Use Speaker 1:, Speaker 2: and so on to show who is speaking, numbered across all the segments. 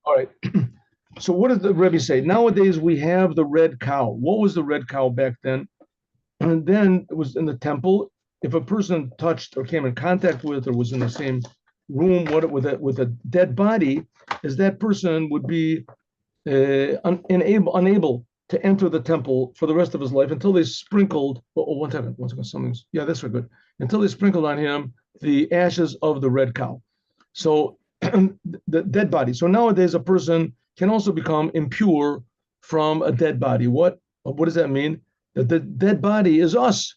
Speaker 1: All right. So what does the Rebbe say? Nowadays we have the red cow. What was the red cow back then? And then it was in the temple. If a person touched or came in contact with or was in the same room with a dead body, is that person would be unable to enter the temple for the rest of his life until they sprinkled. Oh, one second, something's yeah, that's good. Until they sprinkled on him the ashes of the red cow. So the dead body. So nowadays a person can also become impure from a dead body. What does that mean? That the dead body is us.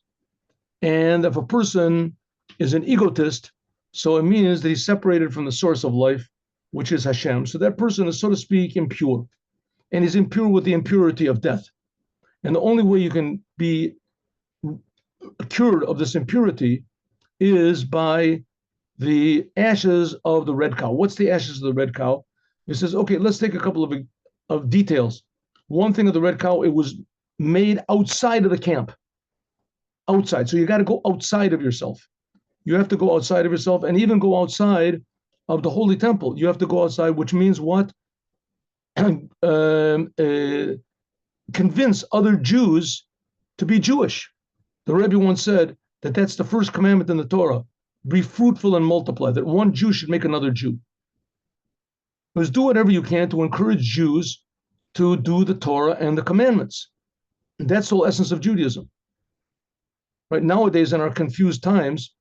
Speaker 1: And if a person is an egotist, so it means that he's separated from the source of life, which is Hashem. So that person is, so to speak, impure. And he's impure with the impurity of death. And the only way you can be cured of this impurity is by the ashes of the red cow. What's the ashes of the red cow? It says, okay, let's take a couple of details. One thing of the red cow, it was made outside of the camp. Outside. So you got to go outside of yourself. You have to go outside of yourself and even go outside of the holy temple. You have to go outside, which means what? Convince other Jews to be Jewish. The Rebbe once said that that's the first commandment in the Torah. Be fruitful and multiply, that one Jew should make another Jew. Because do whatever you can to encourage Jews to do the Torah and the commandments. And that's the whole essence of Judaism. Right nowadays, in our confused times,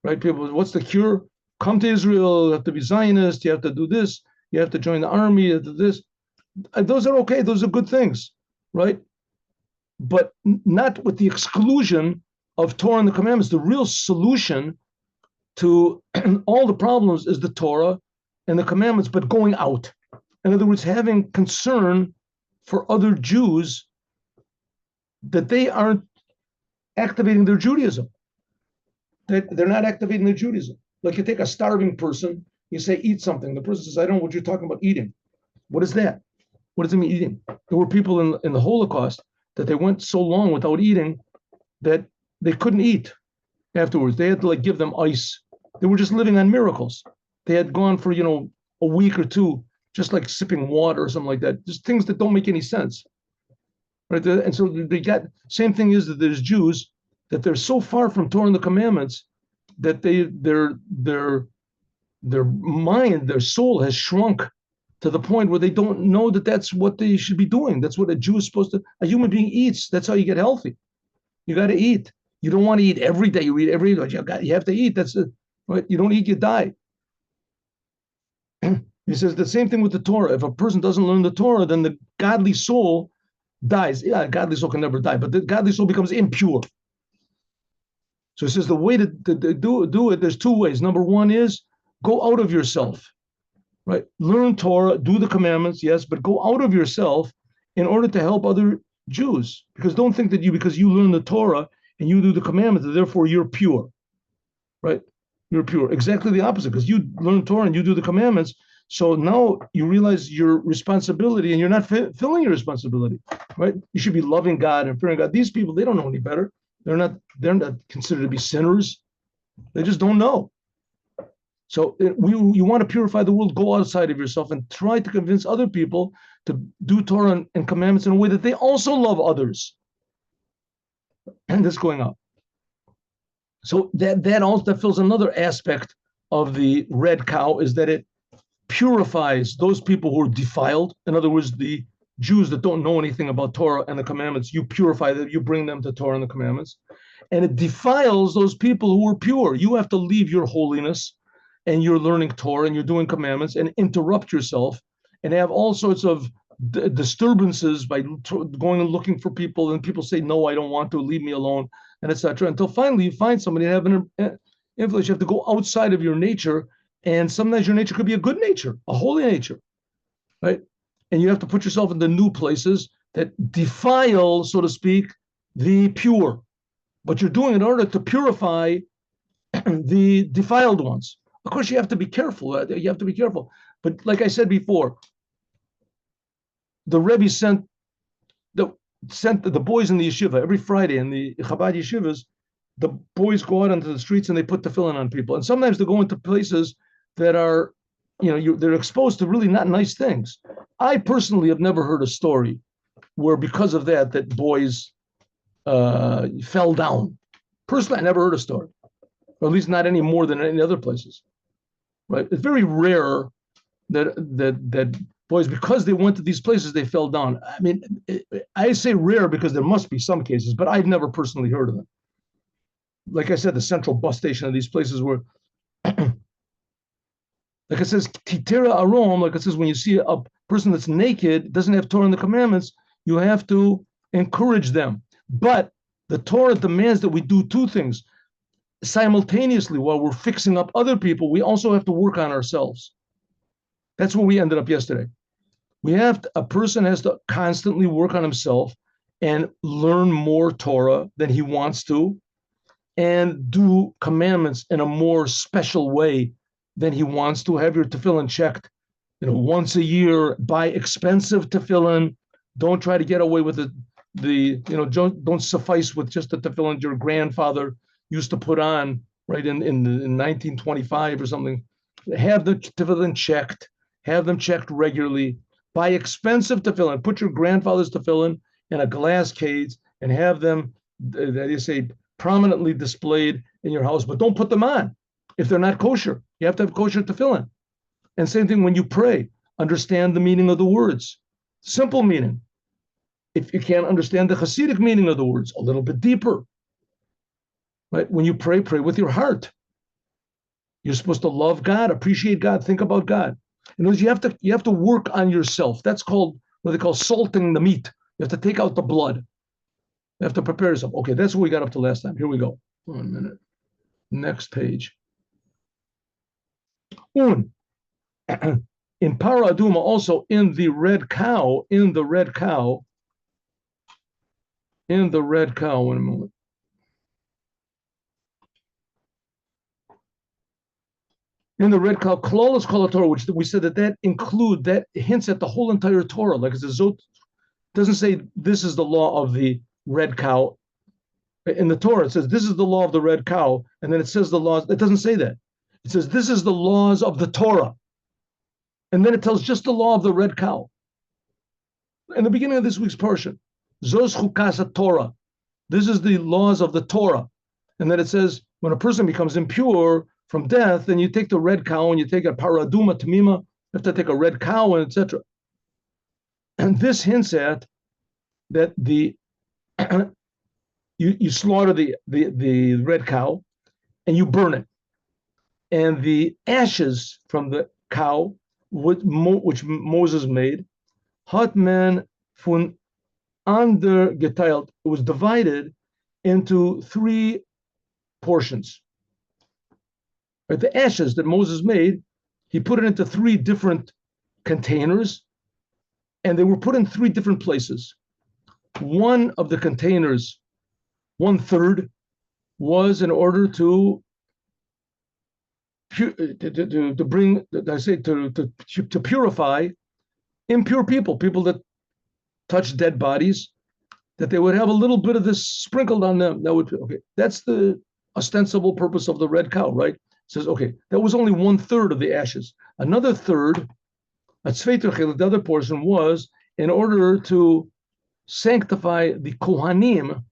Speaker 1: right, people, what's the cure? Come to Israel, you have to be Zionist, you have to do this, you have to join the army, you have to do this. Those are okay, those are good things, right? But not with the exclusion of Torah and the commandments. The real solution to all the problems is the Torah and the commandments, but going out. In other words, having concern for other Jews that they aren't activating their Judaism. They're not activating their Judaism. Like you take a starving person, you say, eat something. The person says, I don't know what you're talking about eating. What is that? What does it mean eating? There were people in the Holocaust that they went so long without eating that they couldn't eat afterwards. They had to give them ice. They were just living on miracles. They had gone for, a week or two, just like sipping water or something like that. Just things that don't make any sense. Right? And so they got, same thing is that there's Jews that they're so far from Torah and the commandments that their mind, their soul has shrunk to the point where they don't know that that's what they should be doing. That's what a Jew is supposed to, a human being eats. That's how you get healthy. You got to eat. You don't want to eat every day. You eat every day. You have to eat. That's it. Right? You don't eat, you die. He says the same thing with the Torah. If a person doesn't learn the Torah, then the godly soul dies. Yeah, a godly soul can never die, but the godly soul becomes impure. So he says the way to do it, there's two ways. Number one is go out of yourself, right? Learn Torah, do the commandments, yes, but go out of yourself in order to help other Jews. Because don't think that because you learn the Torah and you do the commandments, therefore you're pure, right? You're pure. Exactly the opposite, because you learn Torah and you do the commandments. So now you realize your responsibility and you're not filling your responsibility, right? You should be loving God and fearing God. These people, they don't know any better. They're not considered to be sinners. They just don't know. So you want to purify the world, go outside of yourself and try to convince other people to do Torah and commandments in a way that they also love others. And that's going on. So that fills another aspect of the red cow, is that it purifies those people who are defiled. In other words, the Jews that don't know anything about Torah and the commandments, you purify them, you bring them to Torah and the commandments. And it defiles those people who are pure. You have to leave your holiness and you're learning Torah and you're doing commandments and interrupt yourself and have all sorts of disturbances by going and looking for people, and people say, no, I don't want to, leave me alone, and etc. Until finally you find somebody and have an influence. You have to go outside of your nature, and sometimes your nature could be a good nature, a holy nature, right? And you have to put yourself into new places that defile, so to speak, the pure. But you're doing it in order to purify the defiled ones. Of course, you have to be careful. You have to be careful. But like I said before, the Rebbe sent the boys in the yeshiva every Friday in the Chabad yeshivas. The boys go out onto the streets and they put tefillin on people. And sometimes they go into places that are they're exposed to really not nice things. I personally have never heard a story where because of that boys fell down. Personally, I never heard a story, or at least not any more than any other places. Right? It's very rare that boys, because they went to these places, they fell down. I mean, I say rare because there must be some cases, but I've never personally heard of them. Like I said, the central bus station of these places where, like it says, Titera Arom, like it says, when you see a person that's naked, doesn't have Torah and the commandments, you have to encourage them. But the Torah demands that we do two things. Simultaneously, while we're fixing up other people, we also have to work on ourselves. That's where we ended up yesterday. A person has to constantly work on himself and learn more Torah than he wants to, and do commandments in a more special way than he wants to. Have your tefillin checked, once a year. Buy expensive tefillin. Don't try to get away with don't suffice with just the tefillin your grandfather used to put on, right, in 1925 or something. Have the tefillin checked. Have them checked regularly. Buy expensive tefillin. Put your grandfather's tefillin in a glass case and have them, prominently displayed in your house, but don't put them on if they're not kosher. You have to have kosher tefillin. And same thing when you pray. Understand the meaning of the words. Simple meaning. If you can't understand the Hasidic meaning of the words, a little bit deeper. Right? When you pray with your heart. You're supposed to love God, appreciate God, think about God. In other words, you have to work on yourself. That's called what they call salting the meat. You have to take out the blood. You have to prepare yourself. Okay, that's what we got up to last time. Here we go. 1 minute. Next page. In Paraduma, also in the red cow, 1 moment. In the red cow, Klolos Kol Torah, which we said that hints at the whole entire Torah. Like it's a Zot, doesn't say this is the law of the red cow. In the Torah, it says this is the law of the red cow, and then it says the laws. It doesn't say that. It says this is the laws of the Torah, and then it tells just the law of the red cow. In the beginning of this week's portion, Zos Chukas Torah. This is the laws of the Torah, and then it says when a person becomes impure from death, then you take the red cow and you take a paraduma tamima. You have to take a red cow and etc. And this hints at that you slaughter the red cow and you burn it, and the ashes from the cow, which Moses made, hat man von ander geteilt. It was divided into 3 portions. Right, the ashes that Moses made, he put it into 3 different containers, and they were put in 3 different places. One of the containers, 1/3, was in order to purify impure people that touch dead bodies, that they would have a little bit of this sprinkled on them. That's the ostensible purpose of the red cow, right? It says, okay, that was only 1/3 of the ashes. Another third, the other portion, was in order to sanctify the Kohanim,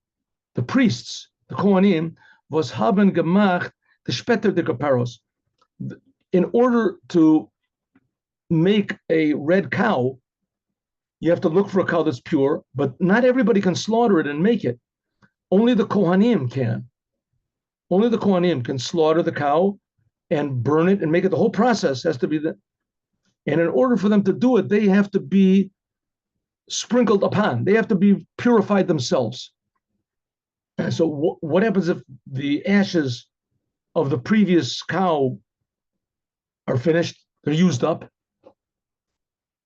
Speaker 1: the priests. The Kohanim was haben gemacht the Speter de Kaparos. In order to make a red cow, you have to look for a cow that's pure, but not everybody can slaughter it and make it. Only the Kohanim can. Only the Kohanim can slaughter the cow and burn it and make it. The whole process has to be that. And in order for them to do it, they have to be sprinkled upon. They have to be purified themselves. And so what happens if the ashes of the previous cow are finished? They're used up.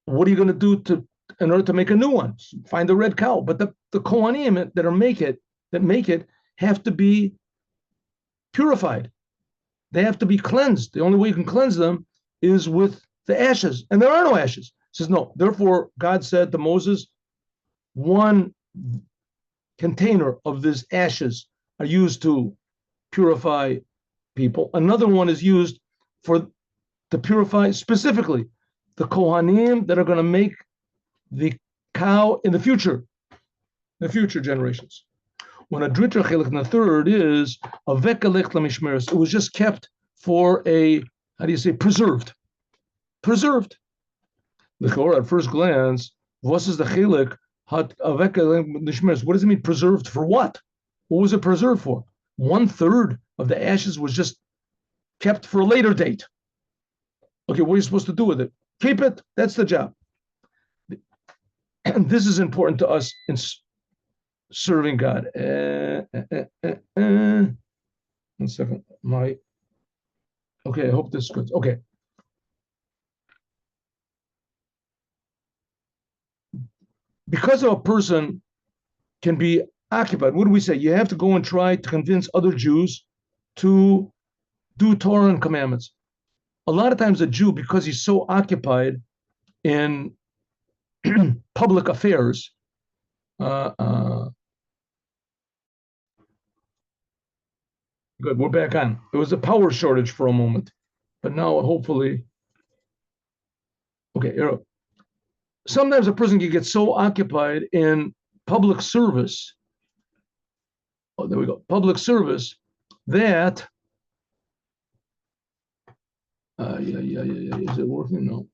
Speaker 1: What are you going to do in order to make a new one? Find the red cow. But the Kohanim that make it have to be purified. They have to be cleansed. The only way you can cleanse them is with the ashes, and there are no ashes. It says no. Therefore, God said to Moses, 1 container of these ashes are used to purify people. Another one is used for to purify specifically the Kohanim that are going to make the cow in the future generations. When a dritra chelik, and the third is a vekalech lamishmeres, it was just kept for a, how do you say, preserved. At first glance, what is the chelik? What does it mean preserved for what? What was it preserved for? 1/3 of the ashes was just kept for a later date. Okay, what are you supposed to do with it? Keep it. That's the job. And this is important to us in serving God. 1 second. Okay, I hope this is good. Okay. Because a person can be occupied, what do we say? You have to go and try to convince other Jews to do Torah and commandments. A lot of times a Jew, because he's so occupied in public affairs, good, we're back on. There was a power shortage for a moment, but now hopefully, okay, sometimes a person can get so occupied in public service, public service, that, is it working? No,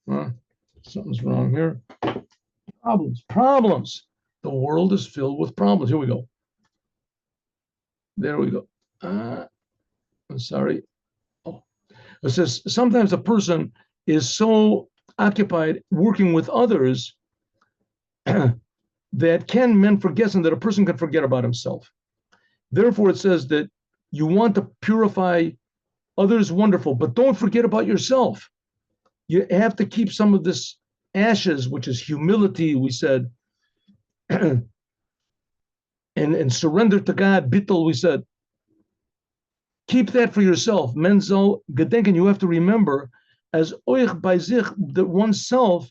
Speaker 1: something's wrong here. Problems. The world is filled with problems. Here we go. There we go. I'm sorry. It says sometimes a person is so occupied working with others that men forget that a person can forget about himself. Therefore, it says that you want to purify others, wonderful, but don't forget about yourself. You have to keep some of this ashes, which is humility, we said, and surrender to God, bittul, we said. Keep that for yourself. Menzel gedenken, you have to remember, as oich bei sich, that oneself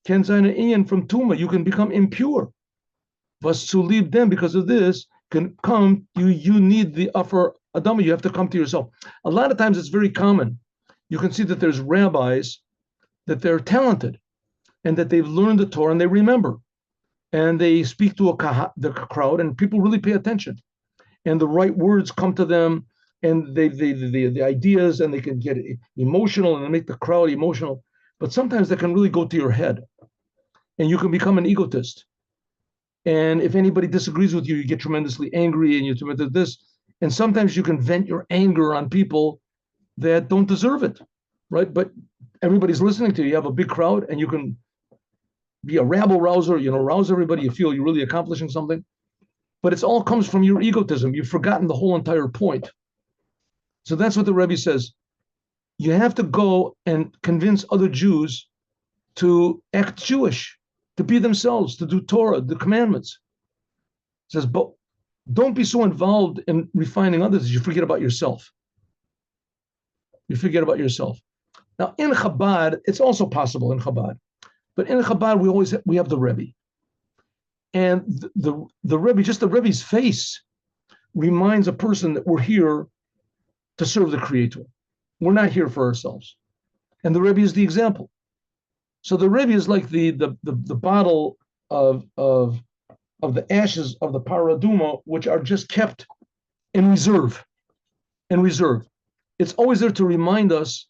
Speaker 1: can sein inyan from tuma. You can become impure. Was to leave them because of this can come. You need the upper adama. You have to come to yourself. A lot of times it's very common. You can see that there's rabbis that they're talented and that they've learned the Torah and they remember, and they speak to the crowd, and people really pay attention, and the right words come to them, and the ideas, and they can get emotional and make the crowd emotional. But sometimes that can really go to your head, and you can become an egotist. And if anybody disagrees with you, you get tremendously angry, and you do this. And sometimes you can vent your anger on people that don't deserve it, right? But everybody's listening to you. You have a big crowd, and you can be a rabble rouser, rouse everybody. You feel you're really accomplishing something. But it all comes from your egotism. You've forgotten the whole entire point. So that's what the Rebbe says. You have to go and convince other Jews to act Jewish, to be themselves, to do Torah, the commandments. It says, but don't be so involved in refining others that you forget about yourself. You forget about yourself. Now, in Chabad, it's also possible in Chabad. But in Chabad, we have the Rebbe. And the Rebbe, just the Rebbe's face, reminds a person that we're here to serve the Creator. We're not here for ourselves. And the Rebbe is the example. So the Rebbe is like the bottle of the ashes of the paraduma, which are just kept in reserve. It's always there to remind us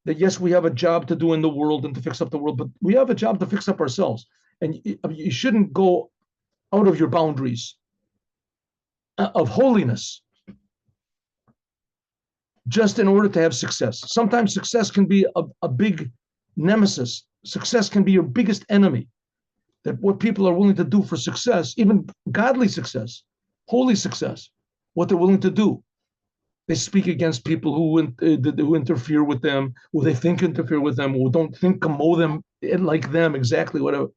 Speaker 1: that yes, we have a job to do in the world and to fix up the world, but we have a job to fix up ourselves. And you shouldn't go out of your boundaries of holiness just in order to have success. Sometimes success can be a big nemesis. Success can be your biggest enemy. That what people are willing to do for success, even godly success, holy success, what they're willing to do. They speak against people who interfere with them, who they think interfere with them, who don't think them like them, exactly whatever.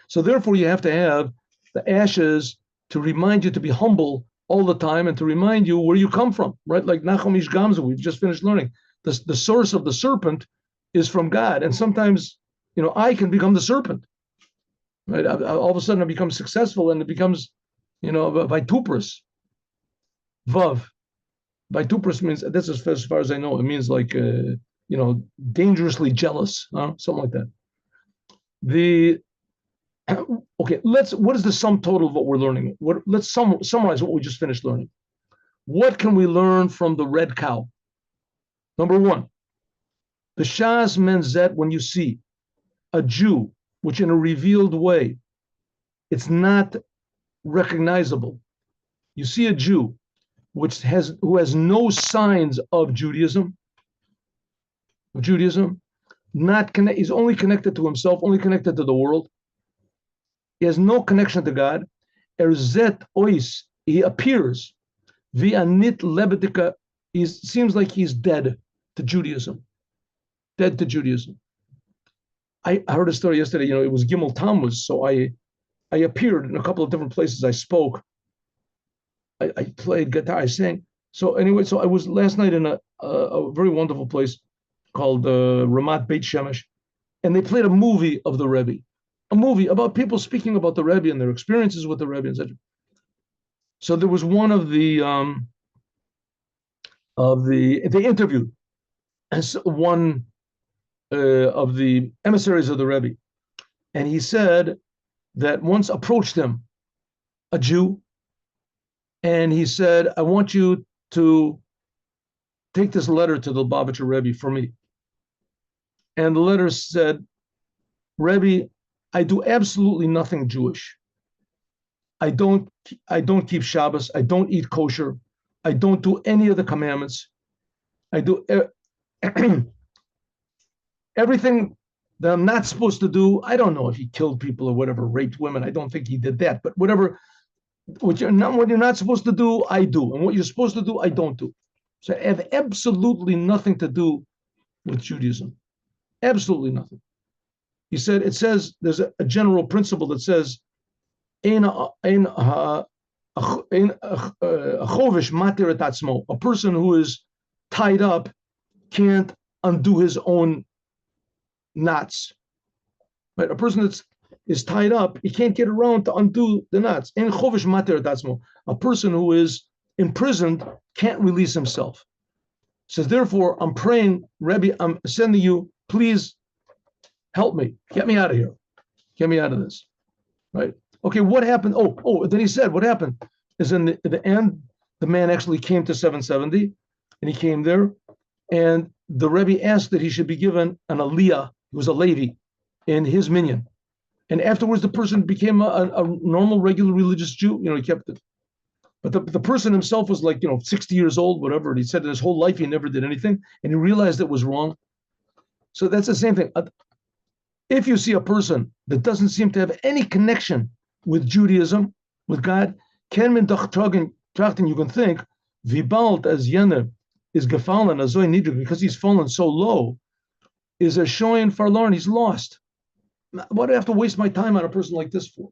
Speaker 1: So therefore, you have to have the ashes to remind you to be humble all the time and to remind you where you come from, right? Like Nachum Ish Gamza, we've just finished learning. The source of the serpent is from God. And sometimes, I can become the serpent, right? All of a sudden I become successful and it becomes, vitupras, vav. Vitupras means, that's as far as I know, it means like, dangerously jealous, something like that. What is the sum total of what we're learning? Let's summarize what we just finished learning. What can we learn from the red cow? Number one, the Shas Menzet, when you see a Jew, which in a revealed way, it's not recognizable. You see a Jew who has no signs of Judaism, he's only connected to himself, only connected to the world. He has no connection to God. Erzet ois, he appears. Vianit lebetika, he seems like he's dead to Judaism. Dead to Judaism. I heard a story yesterday, it was Gimel Tammuz, so I appeared in a couple of different places. I spoke. I played guitar, I sang. So anyway, I was last night in a very wonderful place called Ramat Beit Shemesh, and they played a movie of the Rebbe, a movie about people speaking about the Rebbe and their experiences with the Rebbe, etc. So there was one of they interviewed one of the emissaries of the Rebbe, and he said that once approached him a Jew, and he said, I want you to take this letter to the Lubavitcher Rebbe for me. And the letter said, Rebbe, I do absolutely nothing Jewish. I don't keep Shabbos. I don't eat kosher. I don't do any of the commandments. I do everything that I'm not supposed to do. I don't know if he killed people or whatever, raped women. I don't think he did that. But whatever, what you're not supposed to do, I do. And what you're supposed to do, I don't do. So I have absolutely nothing to do with Judaism. Absolutely nothing. He said, it says, there's a general principle that says, a person who is tied up can't undo his own knots. Right? A person is tied up, he can't get around to undo the knots. A person who is imprisoned can't release himself. Says, therefore, I'm praying, Rebbe, I'm sending you, please help me. Get me out of here. Get me out of this. Right? Okay, what happened? Then he said, what happened is in the end, the man actually came to 770, and he came there, and the Rebbe asked that he should be given an aliyah, he was a Levi, in his minyan. And afterwards, the person became a normal, regular religious Jew. He kept it. But the person himself was 60 years old, whatever. And he said in his whole life he never did anything, and he realized it was wrong. So that's the same thing. If you see a person that doesn't seem to have any connection with Judaism, with God, you can think, Vibalt as Yene is gefallen as nidrig, because he's fallen so low, is a shoyin farlarn, he's lost. What do I have to waste my time on a person like this for?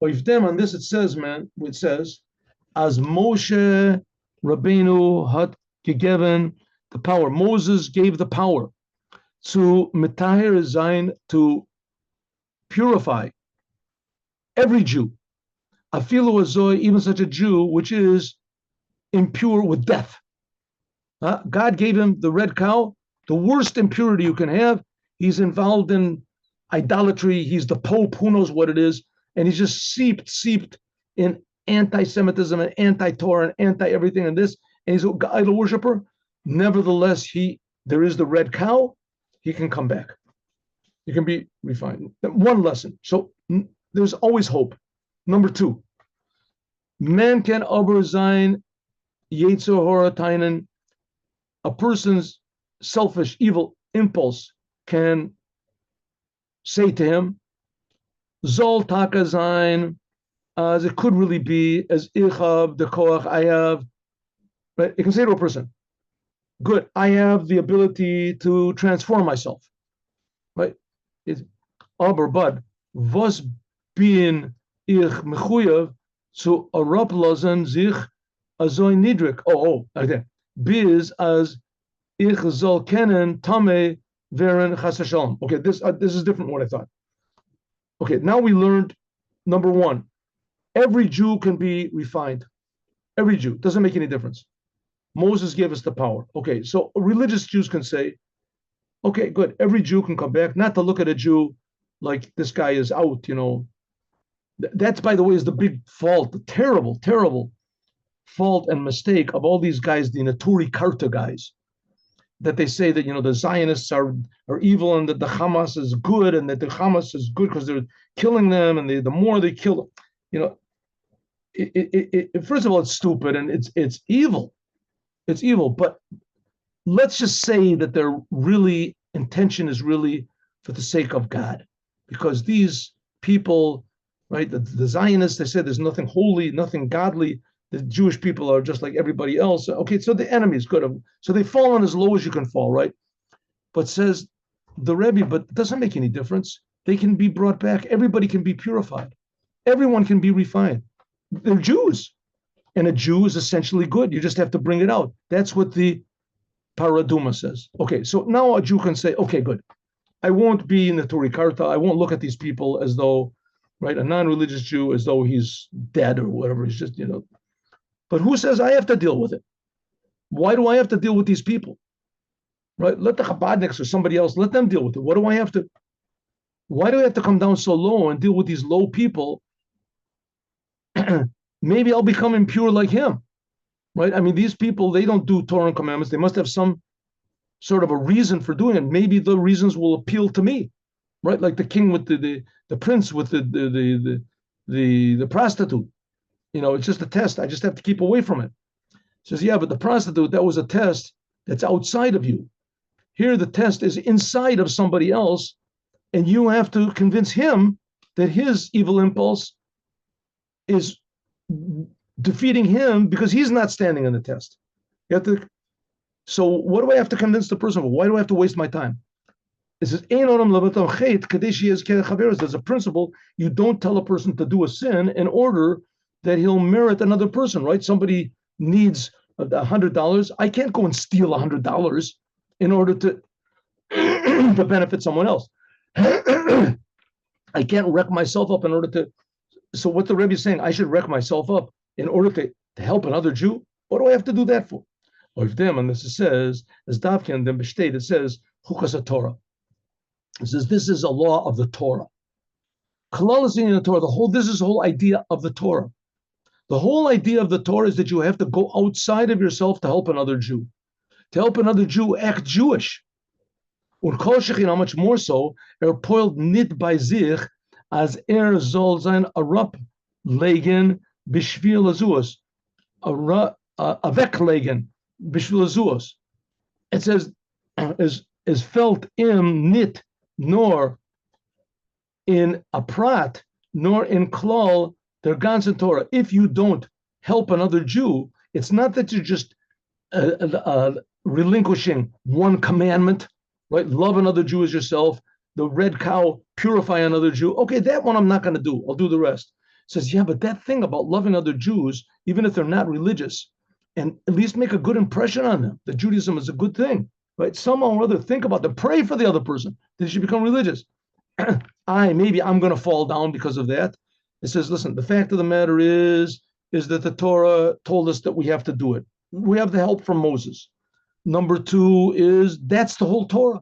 Speaker 1: But if them on this it says, as Moshe Rabbeinu had gegeben the power. Moses gave the power to Metaher Zain, to purify every Jew. Afilu Azoi, even such a Jew which is impure with death. God gave him the red cow, the worst impurity you can have. He's involved in idolatry. He's the Pope, who knows what it is. And he's just seeped in anti-Semitism and anti-Torah and anti-everything and this. And he's an idol worshiper. Nevertheless, there is the red cow. He can come back. He can be refined. One lesson. So there's always hope. Number two, man can aber sein Yetzer Hora Tainen. A person's selfish, evil impulse can say to him, Zol taka sein, as it could really be, as Ichav, the Koach, I have. But it can say to a person, good, I have the ability to transform myself. Right? It's aber, but was bin ich mechuyev zu arablazen sich azoy nidrik. Okay. Biz as ich zol kennen tame veren chas shalom. Okay, this is different from what I thought. Okay, now we learned number one, every Jew can be refined. Every Jew, doesn't make any difference. Moses gave us the power. Okay, so religious Jews can say, Okay, good. Every Jew can come back, not to look at a Jew like this guy is out, That's, by the way, is the big fault, the terrible, terrible fault and mistake of all these guys, the Naturi Karta guys, that they say that, the Zionists are evil and that the Hamas is good and that the Hamas is good because they're killing them and the more they kill them, first of all, it's stupid and it's evil. It's evil, but let's just say that their really intention is really for the sake of God, because these people, right, the Zionists, they said there's nothing holy, nothing godly. The Jewish people are just like everybody else. Okay, so the enemy is good. So they've fallen as low as you can fall, right? But says the Rebbe, but it doesn't make any difference. They can be brought back. Everybody can be purified. Everyone can be refined. They're Jews. And a Jew is essentially good. You just have to bring it out. That's what the Paraduma says. Okay, so now a Jew can say, okay, good. I won't be in the Turikarta. I won't look at these people as though, right, a non-religious Jew as though he's dead or whatever. He's just, But who says I have to deal with it? Why do I have to deal with these people? Right? Let the Chabadniks or somebody else, let them deal with it. Why do I have to come down so low and deal with these low people? Maybe I'll become impure like him, right? I mean, these people, they don't do Torah and commandments. They must have some sort of a reason for doing it. Maybe the reasons will appeal to me, right? Like the king with the prince with the prostitute. It's just a test. I just have to keep away from it. Says, yeah, but the prostitute, that was a test that's outside of you. Here, the test is inside of somebody else, and you have to convince him that his evil impulse is defeating him because he's not standing in the test. You have to. So what do I have to convince the person of? Why do I have to waste my time? It says, there's a principle. You don't tell a person to do a sin in order that he'll merit another person, right? Somebody needs $100. I can't go and steal $100 in order to benefit someone else. I can't wreck myself up in order to. So what the Rebbe is saying, I should wreck myself up in order to help another Jew? What do I have to do that for? Or if them, and this says, as Davkin, then Bestate, it says, Chukas Torah. It says, this is a law of the Torah. Kalalas in the Torah, this is the whole idea of the Torah. The whole idea of the Torah is that you have to go outside of yourself to help another Jew. To help another Jew act Jewish. Und kol shechin, how much more so, poiled nit bei sich, as soll sein arab legen bishvil azuos, weglegen bishvil azuos. It says, is felt im nit, nor in a prat, nor in klal, der ganzen Torah. If you don't help another Jew, it's not that you're just relinquishing one commandment, right? Love another Jew as yourself. The red cow, purify another Jew. Okay, that one I'm not going to do. I'll do the rest. Says, yeah, but that thing about loving other Jews, even if they're not religious, and at least make a good impression on them, that Judaism is a good thing, right? Somehow or other, think about them. Pray for the other person that they should become religious. Maybe I'm going to fall down because of that. It says, listen, the fact of the matter is that the Torah told us that we have to do it. We have the help from Moses. Number two is that's the whole Torah.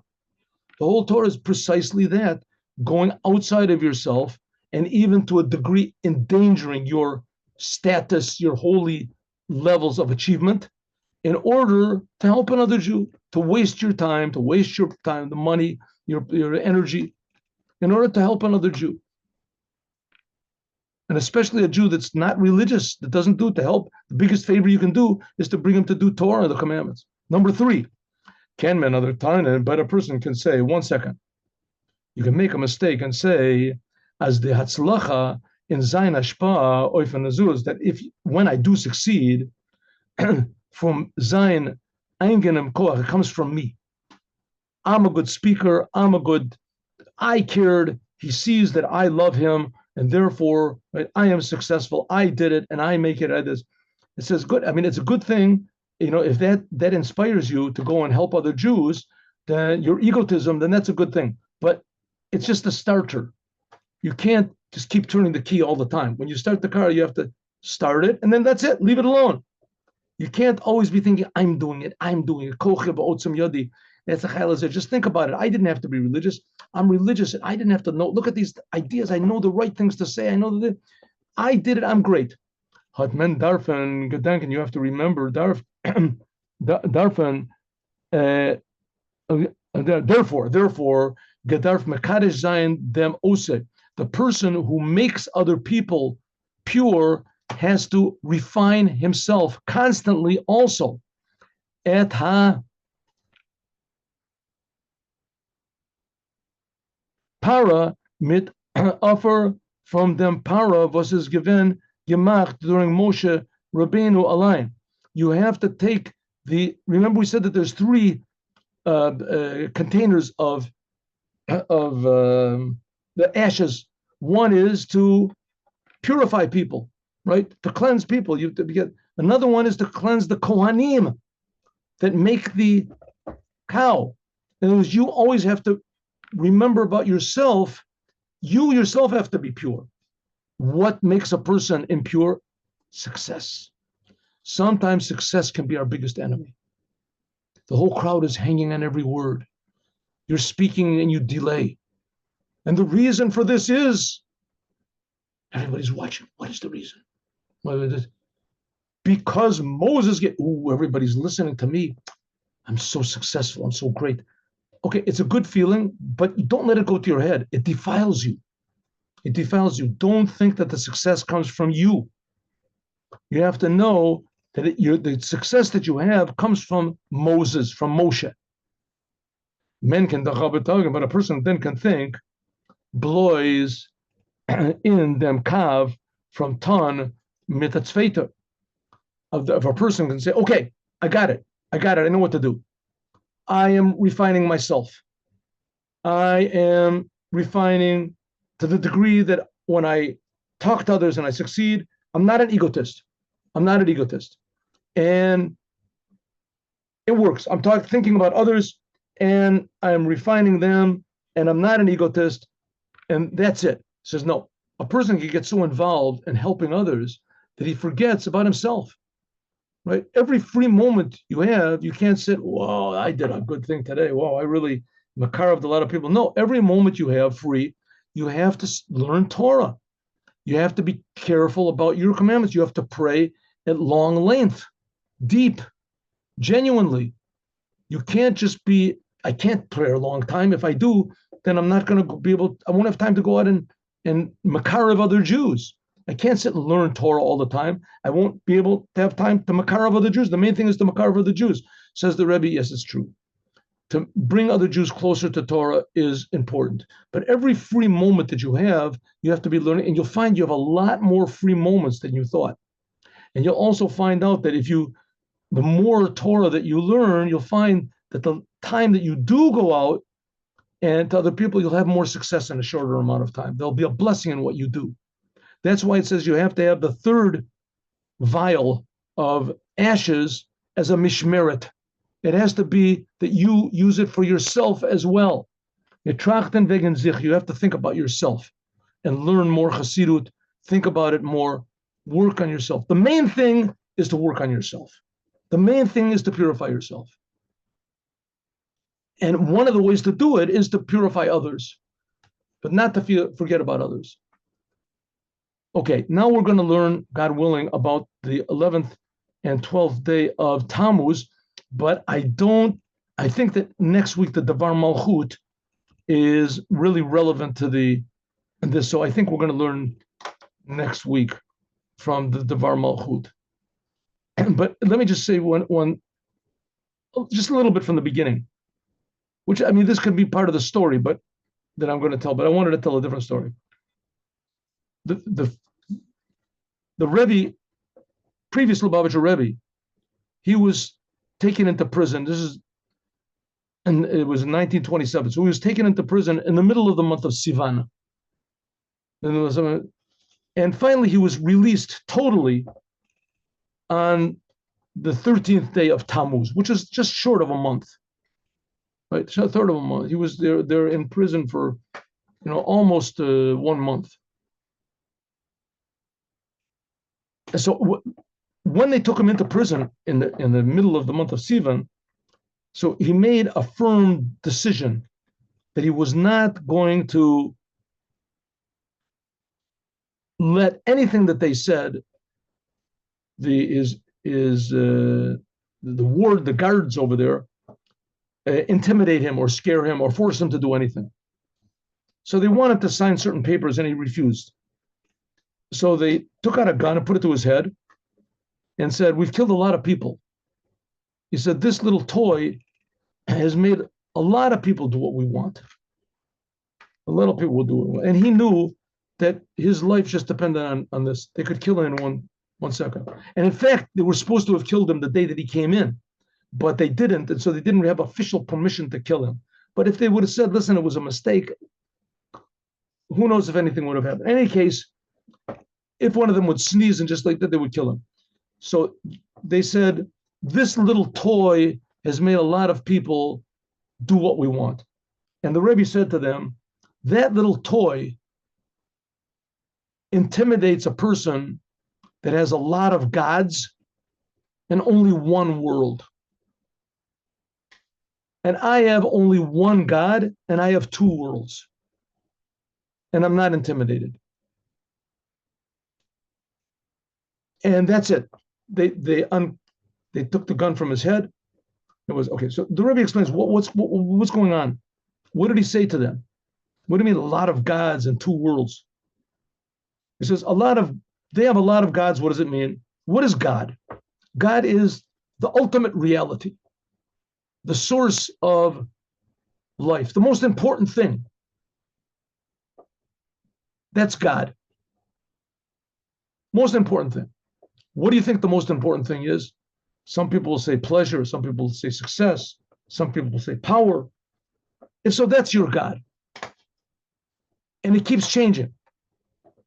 Speaker 1: The whole Torah is precisely that, going outside of yourself and even to a degree endangering your status, your holy levels of achievement in order to help another Jew, to waste your time, the money, your energy, in order to help another Jew. And especially a Jew that's not religious, that doesn't do it to help. The biggest favor you can do is to bring him to do Torah, the commandments. Number three, can another time, and a better person can say, 1 second, you can make a mistake and say, as the Hatzlacha in Zayin Hashpa Oifen Azuz, that when I do succeed, from Zayin Eingenem Koach, it comes from me. I'm a good speaker, I cared, he sees that I love him, and therefore, right, I am successful, I did it, and I make it at this. It says, good, I mean, it's a good thing, if that inspires you to go and help other Jews, then your egotism, then that's a good thing. But it's just a starter. You can't just keep turning the key all the time. When you start the car, you have to start it, and then that's it. Leave it alone. You can't always be thinking, I'm doing it. And It's a chayla. Just think about it. I didn't have to be religious. I'm religious. I didn't have to know. Look at these ideas. I know the right things to say. I know that I did it. I'm great. Hatmen darfen gedanken. You have to remember darfen. Therefore, gedarf mekadesh zayin dem ose. The person who makes other people pure has to refine himself constantly also. Et ha para mit offer from them para was is given gemacht during Moshe Rabbeinu align. You have to take remember we said that there's three containers of the ashes. One is to purify people, right? To cleanse people. You get another one is to cleanse the Kohanim that make the cow. In other words, you always have to remember about yourself. You yourself have to be pure. What makes a person impure? Success. Sometimes success can be our biggest enemy. The whole crowd is hanging on every word. You're speaking and you delay. And the reason for this is everybody's watching. What is the reason? Because Moses everybody's listening to me. I'm so successful. I'm so great. Okay, it's a good feeling, but don't let it go to your head. It defiles you. It defiles you. Don't think that the success comes from you. You have to know that the success that you have comes from Moses, from Moshe. Men can, but a person then can think, blois in them kav from ton mitatzveter. Of a person can say, okay, I got it. I know what to do. I am refining myself. I am refining to the degree that when I talk to others and I succeed, I'm not an egotist. And it works. I'm thinking about others and I'm refining them and I'm not an egotist. And that's it. He says, no, a person can get so involved in helping others that he forgets about himself. Right? Every free moment you have, you can't sit, whoa, I did a good thing today. Whoa, I really makaraved a lot of people. No, every moment you have free, you have to learn Torah. You have to be careful about your commandments. You have to pray at long length, deep, genuinely. You can't just I can't pray a long time. If I do, then I'm not going to be I won't have time to go out and makarev other Jews. I can't sit and learn Torah all the time. I won't be able to have time to makarev other Jews. The main thing is to makarev other Jews. Says the Rebbe, yes, it's true. To bring other Jews closer to Torah is important. But every free moment that you have to be learning, and you'll find you have a lot more free moments than you thought. And you'll also find out that the more Torah that you learn, you'll find that the time that you do go out and to other people, you'll have more success in a shorter amount of time. There'll be a blessing in what you do. That's why it says you have to have the third vial of ashes as a mishmeret. It has to be that you use it for yourself as well. You have to think about yourself and learn more Chassidut, think about it more, work on yourself. The main thing is to work on yourself. The main thing is to purify yourself. And one of the ways to do it is to purify others, but not to forget about others. Okay, now we're going to learn, God willing, about the 11th and 12th day of Tammuz, but I think that next week the Davar Malchut is really relevant to this. So I think we're going to learn next week from the Davar Malchut. But let me just say just a little bit from the beginning, which, this could be part of the story, but that I'm going to tell, but I wanted to tell a different story. The Rebbe, previous Lubavitcher Rebbe, he was taken into prison. And it was in 1927. So he was taken into prison in the middle of the month of Sivan. And finally, he was released totally on the 13th day of Tammuz, which is just short of a month. Right, so a third of a month. He was there in prison for, almost 1 month. So when they took him into prison in the middle of the month of Sivan, So he made a firm decision that he was not going to let anything that they said, the is the guards over there, intimidate him or scare him or force him to do anything. So they wanted to sign certain papers and he refused. So they took out a gun and put it to his head and said, "We've killed a lot of people." He said, "This little toy has made a lot of people do what we want. A lot of people will do it." And he knew that his life just depended on this. They could kill him in one second. And in fact, they were supposed to have killed him the day that he came in, but they didn't. And so they didn't have official permission to kill him. But if they would have said, "Listen, it was a mistake," who knows if anything would have happened. In any case, if one of them would sneeze and just like that, they would kill him. So they said, "This little toy has made a lot of people do what we want." And the Rebbe said to them, "That little toy intimidates a person that has a lot of gods and only one world. And I have only one God and I have two worlds. And I'm not intimidated." And that's it. They took the gun from his head. It was okay. So the Rebbe explains what's going on. What did he say to them? What do you mean a lot of gods and two worlds? He says they have a lot of gods. What does it mean? What is God? God is the ultimate reality, the source of life, the most important thing. That's God. Most important thing. What do you think the most important thing is? Some people will say pleasure. Some people will say success. Some people will say power. If so, that's your God. And it keeps changing.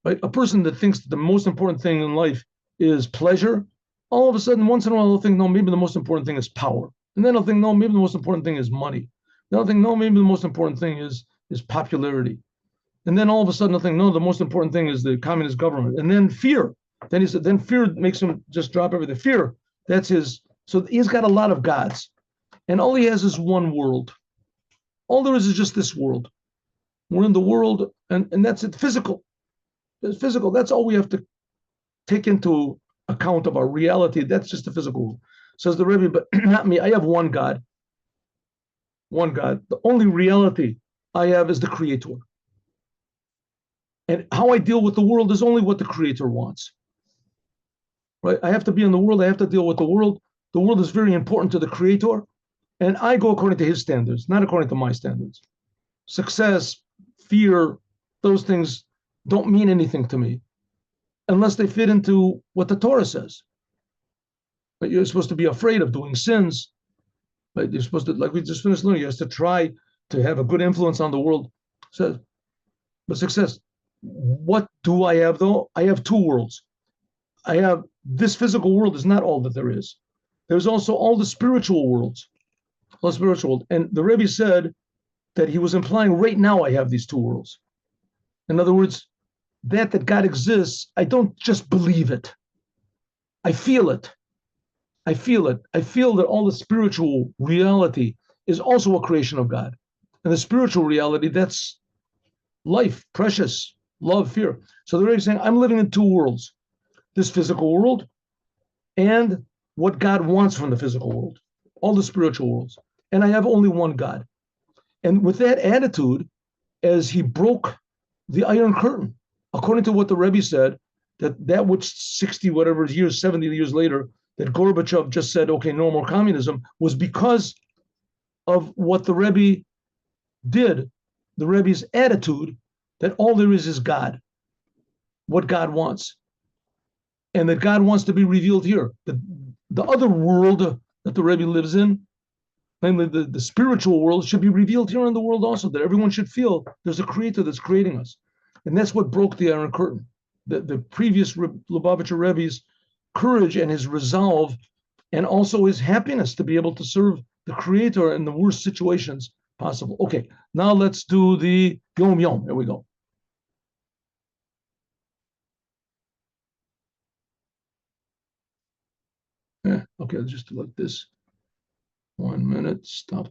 Speaker 1: Right? A person that thinks that the most important thing in life is pleasure, all of a sudden, once in a while, they'll think, no, maybe the most important thing is power. And then they'll think, no, maybe the most important thing is money. Then they'll think, no, maybe the most important thing is popularity. And then all of a sudden, they'll think, no, the most important thing is the communist government. And then fear. Then he said, then fear makes him just drop everything. Fear, that's his. So he's got a lot of gods. And all he has is one world. All there is just this world. We're in the world, and that's it, physical. It's physical. That's all we have to take into account of our reality. That's just the physical world. Says the Rebbe, but not me. I have one God. One God. The only reality I have is the Creator. And how I deal with the world is only what the Creator wants. Right? I have to be in the world. I have to deal with the world. The world is very important to the Creator. And I go according to his standards, not according to my standards. Success, fear, those things don't mean anything to me unless they fit into what the Torah says. But you're supposed to be afraid of doing sins. But you're supposed to, like we just finished learning, you're supposed to try to have a good influence on the world. So, but success, what do I have though? I have two worlds. I have this physical world is not all that there is. There's also all the spiritual worlds, all the spiritual world. And the Rebbe said that he was implying right now I have these two worlds. In other words, that God exists, I don't just believe it. I feel it. I feel it. I feel that all the spiritual reality is also a creation of God. And the spiritual reality, that's life, precious, love, fear. So they're saying, I'm living in two worlds, this physical world and what God wants from the physical world, all the spiritual worlds. And I have only one God. And with that attitude, as he broke the Iron Curtain, according to what the Rebbe said, that which 60 whatever years, 70 years later, that Gorbachev just said, okay, no more communism, was because of what the Rebbe did, the Rebbe's attitude that all there is God, what God wants, and that God wants to be revealed here. The other world that the Rebbe lives in, namely the spiritual world, should be revealed here in the world also, that everyone should feel there's a creator that's creating us. And that's what broke the Iron Curtain. The previous Lubavitcher Rebbe's courage and his resolve, and also his happiness to be able to serve the creator in the worst situations possible. Okay, now let's do the Yom Yom. There we go. Yeah, okay, just like this. 1 minute. Stop.